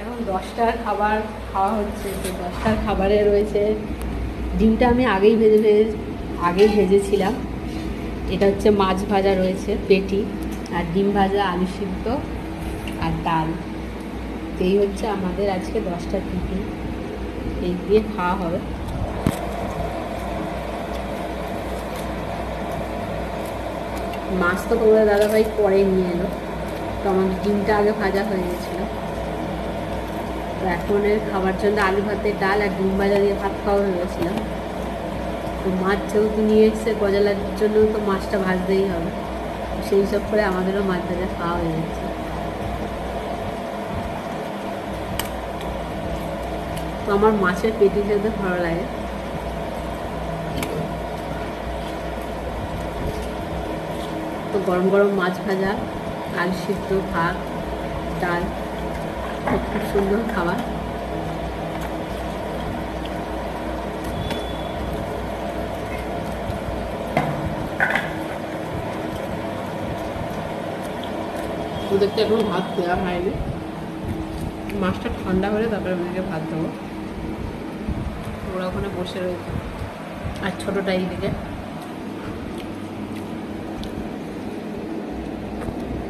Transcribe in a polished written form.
এখন 10টার খাবার খাওয়া হচ্ছে। তো 10টার খাবারে রয়েছে ডিমটা আমি আগেই ভেজেছিলাম। এটা হচ্ছে মাছ ভাজা রয়েছে পেটি, আর ডিম ভাজা, আলু সিদ্ধ আর ডাল। এই হচ্ছে আমাদের আজকে 10টার টিফিন। এই দিয়ে খাওয়া হবে। মাছ তো তোমাদের দাদাভাই পরে নিয়ে এলো, তো আমাদের ডিমটা আগে ভাজা হয়ে গেছিলো। তো এখন খাবার জন্য আলু ভাতের ডাল আর ডিম ভাজা দিয়ে ভাত খাওয়া হয়ে গেছিলাম। তো মাছ যেহেতু নিয়ে এসছে গজালার জন্য, তো মাছটা ভাজতেই হবে। সেই সব করে আমাদেরও মাছ ভাজা খাওয়া হয়ে যাচ্ছে। তো আমার মাছের পেটি খেতে ভালো লাগে। তো গরম গরম মাছ ভাজা, আলু সিদ্ধ, ভাত, ডাল, খুব সুন্দর খাবার। ওদেরকে এখন ভাত দেওয়া হয়নি, মাছটা ঠান্ডা হলে তারপরে ওদেরকে ভাত দেবো। ওরা ওখানে বসে রয়েছে, আর ছোটোটা এইদিকে